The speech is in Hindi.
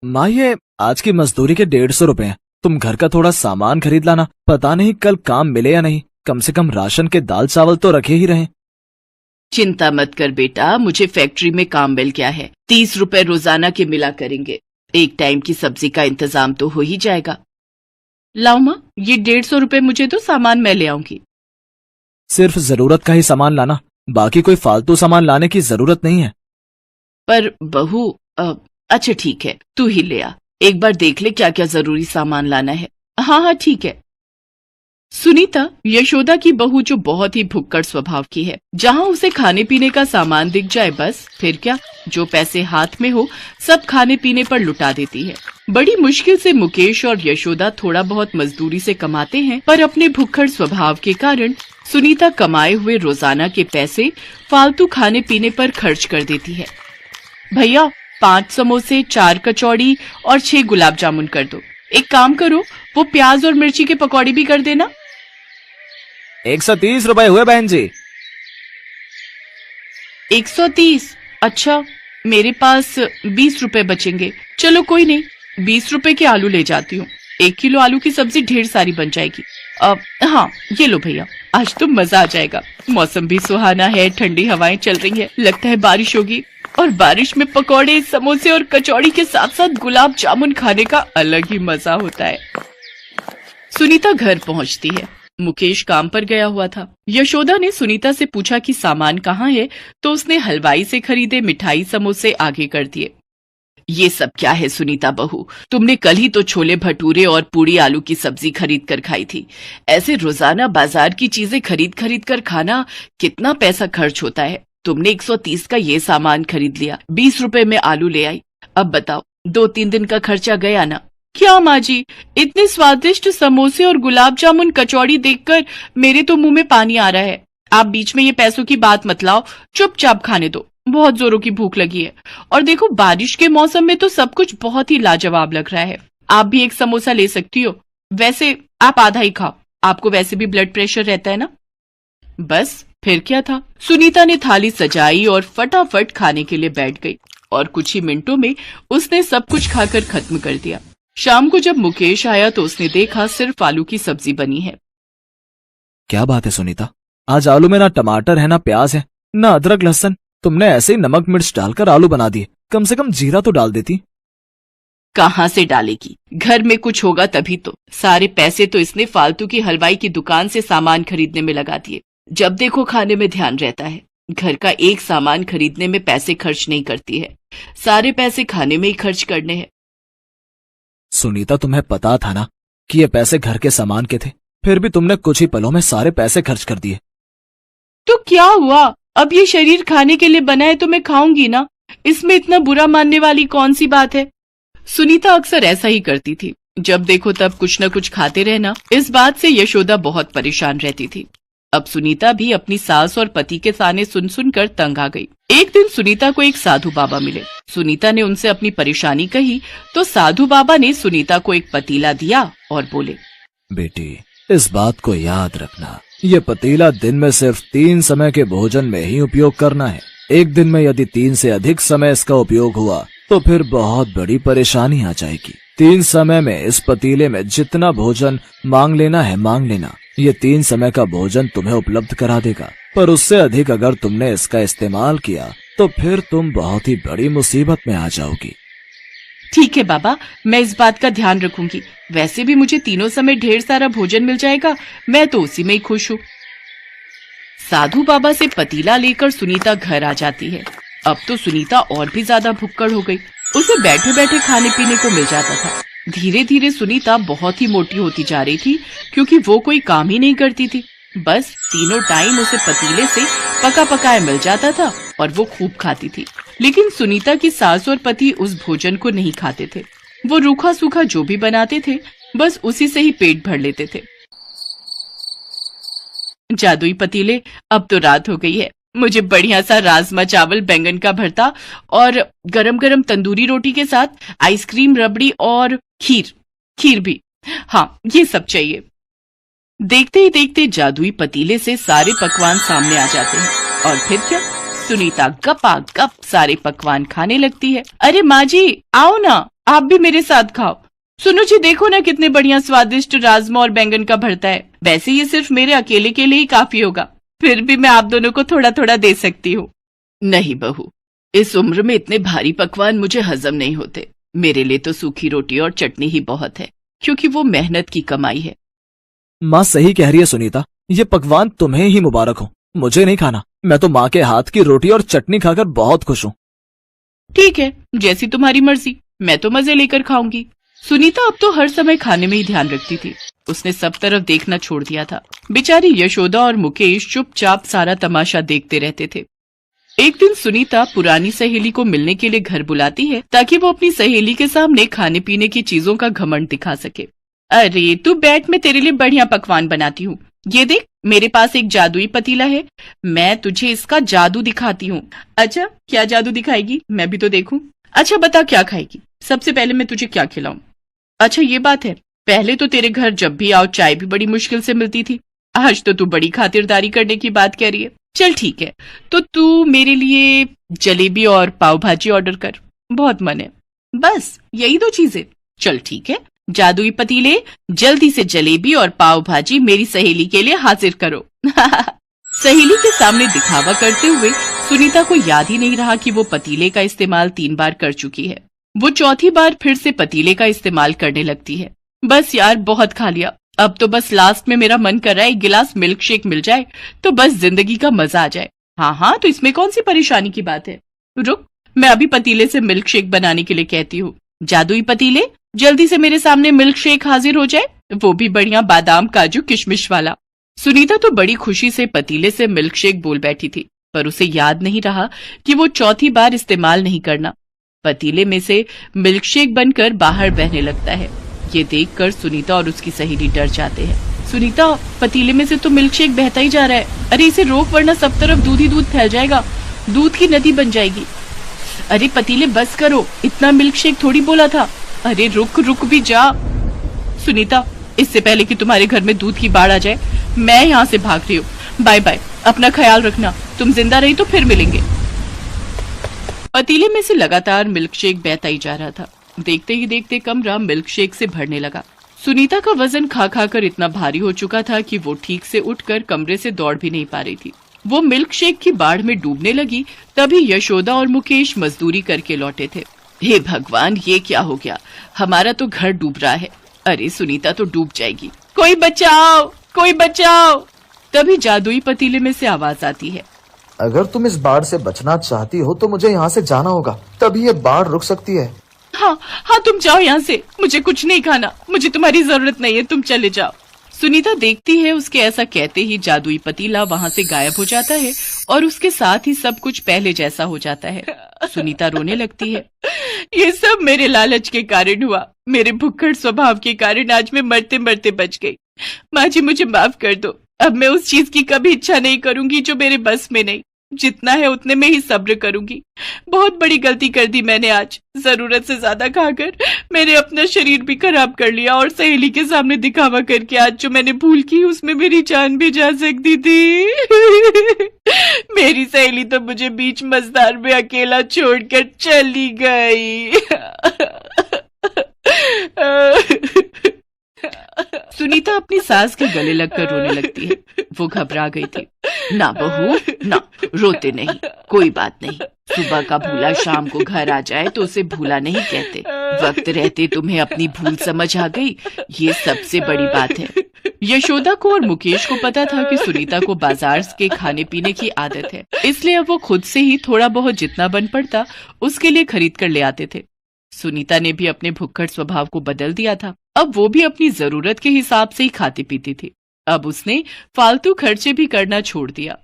माँ, ये आज की मजदूरी के 150 रुपए हैं। तुम घर का थोड़ा सामान खरीद लाना। पता नहीं कल काम मिले या नहीं। कम से कम राशन के दाल चावल तो रखे ही रहे। चिंता मत कर बेटा, मुझे फैक्ट्री में काम मिल गया है। 30 रुपए रोजाना के मिला करेंगे। एक टाइम की सब्जी का इंतजाम तो हो ही जाएगा। लाओ माँ, ये 150 रुपए मुझे तो सामान मैं ले आऊंगी। सिर्फ जरूरत का ही सामान लाना, बाकी कोई फालतू सामान लाने की जरूरत नहीं है। पर बहू, अच्छा ठीक है, तू ही ले आ। एक बार देख ले क्या क्या जरूरी सामान लाना है। हाँ हाँ ठीक है। सुनीता, यशोदा की बहू, जो बहुत ही भुक्कड़ स्वभाव की है, जहाँ उसे खाने पीने का सामान दिख जाए बस फिर क्या, जो पैसे हाथ में हो सब खाने पीने पर लुटा देती है। बड़ी मुश्किल से मुकेश और यशोदा थोड़ा बहुत मजदूरी से कमाते हैं, पर अपने भुक्कड़ स्वभाव के कारण सुनीता कमाए हुए रोजाना के पैसे फालतू खाने पीने पर खर्च कर देती है। भैया, 5 समोसे, 4 कचौड़ी और 6 गुलाब जामुन कर दो। एक काम करो, वो प्याज और मिर्ची के पकौड़े भी कर देना। 130 रुपए हुए बहन जी। 130? अच्छा, मेरे पास 20 रुपए बचेंगे। चलो कोई नहीं, 20 रुपए के आलू ले जाती हूँ। 1 किलो आलू की सब्जी ढेर सारी बन जाएगी। हाँ, ये लो भैया, आज तो मजा आ जाएगा। मौसम भी सुहाना है, ठंडी हवाएं चल रही है, लगता है बारिश होगी। और बारिश में पकौड़े, समोसे और कचौड़ी के साथ साथ गुलाब जामुन खाने का अलग ही मजा होता है। सुनीता घर पहुंचती है। मुकेश काम पर गया हुआ था। यशोदा ने सुनीता से पूछा कि सामान कहाँ है, तो उसने हलवाई से खरीदे मिठाई समोसे आगे कर दिए। ये सब क्या है सुनीता बहू, तुमने कल ही तो छोले भटूरे और पूरी आलू की सब्जी खरीद कर खाई थी। ऐसे रोजाना बाजार की चीजें खरीद खरीद कर खाना कितना पैसा खर्च होता है। तुमने 130 का ये सामान खरीद लिया, 20 रुपए में आलू ले आई। अब बताओ, 2-3 दिन का खर्चा गया ना। क्या माँ जी, इतने स्वादिष्ट समोसे और गुलाब जामुन कचौड़ी देखकर मेरे तो मुंह में पानी आ रहा है। आप बीच में ये पैसों की बात मत लाओ, चुपचाप खाने दो, बहुत जोरों की भूख लगी है। और देखो, बारिश के मौसम में तो सब कुछ बहुत ही लाजवाब लग रहा है। आप भी एक समोसा ले सकती हो। वैसे आप आधा ही खाओ, आपको वैसे भी ब्लड प्रेशर रहता है ना। बस फिर क्या था, सुनीता ने थाली सजाई और फटाफट खाने के लिए बैठ गई और कुछ ही मिनटों में उसने सब कुछ खाकर खत्म कर दिया। शाम को जब मुकेश आया तो उसने देखा सिर्फ आलू की सब्जी बनी है। क्या बात है सुनीता, आज आलू में ना टमाटर है ना प्याज है ना अदरक लहसुन। तुमने ऐसे ही नमक मिर्च डालकर आलू बना दिए। कम से कम जीरा तो डाल देती। कहाँ से डालेगी, घर में कुछ होगा तभी तो। सारे पैसे तो इसने फालतू की हलवाई की दुकान से सामान खरीदने में लगा दिए। जब देखो खाने में ध्यान रहता है। घर का एक सामान खरीदने में पैसे खर्च नहीं करती है, सारे पैसे खाने में ही खर्च करने हैं। सुनीता, तुम्हें पता था ना कि ये पैसे घर के सामान के थे, फिर भी तुमने कुछ ही पलों में सारे पैसे खर्च कर दिए। तो क्या हुआ, अब ये शरीर खाने के लिए बना है तो मैं खाऊंगी ना। इसमें इतना बुरा मानने वाली कौन सी बात है। सुनीता अक्सर ऐसा ही करती थी, जब देखो तब कुछ न कुछ खाते रहना। इस बात से यशोदा बहुत परेशान रहती थी। अब सुनीता भी अपनी सास और पति के ताने सुन सुनकर तंग आ गई। एक दिन सुनीता को एक साधु बाबा मिले। सुनीता ने उनसे अपनी परेशानी कही तो साधु बाबा ने सुनीता को एक पतीला दिया और बोले, बेटी, इस बात को याद रखना, ये पतीला दिन में सिर्फ 3 समय के भोजन में ही उपयोग करना है। एक दिन में यदि 3 से अधिक समय इसका उपयोग हुआ तो फिर बहुत बड़ी परेशानी आ जाएगी। 3 समय में इस पतीले में जितना भोजन मांग लेना है मांग लेना। ये 3 समय का भोजन तुम्हें उपलब्ध करा देगा, पर उससे अधिक अगर तुमने इसका इस्तेमाल किया तो फिर तुम बहुत ही बड़ी मुसीबत में आ जाओगी। ठीक है बाबा, मैं इस बात का ध्यान रखूंगी। वैसे भी मुझे तीनों समय ढेर सारा भोजन मिल जाएगा, मैं तो उसी में ही खुश हूँ। साधु बाबा से पतीला लेकर सुनीता घर आ जाती है। अब तो सुनीता और भी ज्यादा भुक्कड़ हो गई। उसे बैठे बैठे खाने पीने को मिल जाता था। धीरे धीरे सुनीता बहुत ही मोटी होती जा रही थी, क्योंकि वो कोई काम ही नहीं करती थी। बस तीनों टाइम उसे पतीले से पका पकाया मिल जाता था और वो खूब खाती थी। लेकिन सुनीता की सास और पति उस भोजन को नहीं खाते थे। वो रूखा सूखा जो भी बनाते थे बस उसी से ही पेट भर लेते थे। जादुई पतीले, अब तो रात हो गई है। मुझे बढ़िया सा राजमा चावल, बैंगन का भरता और गरम गरम तंदूरी रोटी के साथ आइसक्रीम, रबड़ी और खीर भी। हाँ, ये सब चाहिए। देखते ही देखते जादुई पतीले से सारे पकवान सामने आ जाते हैं और फिर क्या, सुनीता गपागप सारे पकवान खाने लगती है। अरे माँ जी, आओ ना, आप भी मेरे साथ खाओ। सुनो जी, देखो ना कितने बढ़िया स्वादिष्ट राजमा और बैंगन का भरता है। वैसे ये सिर्फ मेरे अकेले के लिए ही काफी होगा, फिर भी मैं आप दोनों को थोड़ा थोड़ा दे सकती हूँ। नहीं बहू, इस उम्र में इतने भारी पकवान मुझे हजम नहीं होते। मेरे लिए तो सूखी रोटी और चटनी ही बहुत है, क्योंकि वो मेहनत की कमाई है। माँ सही कह रही है सुनीता, ये पकवान तुम्हें ही मुबारक हो, मुझे नहीं खाना। मैं तो माँ के हाथ की रोटी और चटनी खाकर बहुत खुश हूँ। ठीक है, जैसी तुम्हारी मर्जी, मैं तो मजे लेकर खाऊंगी। सुनीता अब तो हर समय खाने में ही ध्यान रखती थी। उसने सब तरफ देखना छोड़ दिया था। बेचारी यशोदा और मुकेश चुपचाप सारा तमाशा देखते रहते थे। एक दिन सुनीता पुरानी सहेली को मिलने के लिए घर बुलाती है, ताकि वो अपनी सहेली के सामने खाने पीने की चीजों का घमंड दिखा सके। अरे तू बैठ, मैं तेरे लिए बढ़िया पकवान बनाती हूँ। ये देख, मेरे पास एक जादुई पतीला है, मैं तुझे इसका जादू दिखाती हूँ। अच्छा, क्या जादू दिखाएगी, मैं भी तो देखूं। अच्छा बता, क्या खाएगी? सबसे पहले मैं तुझे क्या खिलाऊं? अच्छा ये बात है, पहले तो तेरे घर जब भी आओ चाय भी बड़ी मुश्किल से मिलती थी। आज तो तू बड़ी खातिरदारी करने की बात कह रही है। चल ठीक है, तो तू मेरे लिए जलेबी और पाव भाजी ऑर्डर कर, बहुत मन है। बस यही दो चीजें? चल ठीक है, जादुई पतीले, जल्दी से जलेबी और पाव भाजी मेरी सहेली के लिए हाजिर करो। सहेली के सामने दिखावा करते हुए सुनीता को याद ही नहीं रहा कि वो पतीले का इस्तेमाल 3 बार कर चुकी है। वो चौथी बार फिर से पतीले का इस्तेमाल करने लगती है। बस यार, बहुत खा लिया, अब तो बस लास्ट में मेरा मन कर रहा है एक गिलास मिल्क शेक मिल जाए तो बस जिंदगी का मजा आ जाए। हाँ, तो इसमें कौन सी परेशानी की बात है? रुक, मैं अभी पतीले से मिल्क शेक बनाने के लिए कहती हूँ। जादुई पतीले, जल्दी से मेरे सामने मिल्क शेक हाजिर हो जाए, वो भी बढ़िया बादाम काजू किशमिश वाला। सुनीता तो बड़ी खुशी से पतीले से मिल्क शेक बोल बैठी थी, पर उसे याद नहीं रहा कि वो चौथी बार इस्तेमाल नहीं करना। पतीले में से मिल्क शेक बनकर बाहर बहने लगता है। ये देखकर सुनीता और उसकी सहेली डर जाते हैं। सुनीता, पतीले में से तो मिल्क शेक बहता ही जा रहा है। अरे इसे रोक, वरना सब तरफ दूध ही दूध फैल जाएगा, दूध की नदी बन जाएगी। अरे पतीले बस करो, इतना मिल्क शेक थोड़ी बोला था। अरे रुक भी जा। सुनीता, इससे पहले कि तुम्हारे घर में दूध की बाढ़ आ जाए, मैं यहाँ से भाग रही हूँ। बाय बाय, अपना ख्याल रखना, तुम जिंदा रही तो फिर मिलेंगे। पतीले में से लगातार मिल्क शेक बहता ही जा रहा था। देखते ही देखते कमरा मिल्क शेक से भरने लगा। सुनीता का वजन खा खा कर इतना भारी हो चुका था कि वो ठीक से उठकर कमरे से दौड़ भी नहीं पा रही थी। वो मिल्क शेक की बाढ़ में डूबने लगी, तभी यशोदा और मुकेश मजदूरी करके लौटे थे। हे भगवान, ये क्या हो गया, हमारा तो घर डूब रहा है। अरे सुनीता तो डूब जाएगी, कोई बचाओ, कोई बचाओ। तभी जादुई पतीले में से आवाज आती है, अगर तुम इस बाढ़ से बचना चाहती हो तो मुझे यहाँ से जाना होगा, तभी ये बाढ़ रुक सकती है। हाँ, तुम जाओ यहाँ से, मुझे कुछ नहीं खाना, मुझे तुम्हारी जरूरत नहीं है, तुम चले जाओ। सुनीता देखती है उसके ऐसा कहते ही जादुई पतीला वहाँ से गायब हो जाता है और उसके साथ ही सब कुछ पहले जैसा हो जाता है। सुनीता रोने लगती है। ये सब मेरे लालच के कारण हुआ, मेरे भुक्खड़ स्वभाव के कारण आज मैं मरते मरते बच गई। माँ जी मुझे माफ कर दो, अब मैं उस चीज की कभी इच्छा नहीं करूंगी जो मेरे बस में नहीं, जितना है उतने में ही सब्र करूंगी। बहुत बड़ी गलती कर दी मैंने आज, जरूरत से ज्यादा खाकर मैंने अपना शरीर भी खराब कर लिया और सहेली के सामने दिखावा करके आज जो मैंने भूल की उसमें मेरी जान भी जा सकती थी। मेरी सहेली तो मुझे बीच मझधार में अकेला छोड़कर चली गई। सुनीता अपनी सास के गले लगकर रोने लगती है। वो घबरा गई थी। ना बहू ना, रोते नहीं, कोई बात नहीं, सुबह का भूला शाम को घर आ जाए तो उसे भूला नहीं कहते। वक्त रहते तुम्हें अपनी भूल समझ आ गई, ये सबसे बड़ी बात है। यशोदा को और मुकेश को पता था कि सुनीता को बाजार के खाने पीने की आदत है, इसलिए अब वो खुद से ही थोड़ा बहुत जितना बन पड़ता उसके लिए खरीद कर ले आते थे। सुनीता ने भी अपने भुक्खड़ स्वभाव को बदल दिया था। अब वो भी अपनी जरूरत के हिसाब से ही खाती पीती थी। अब उसने फालतू खर्चे भी करना छोड़ दिया।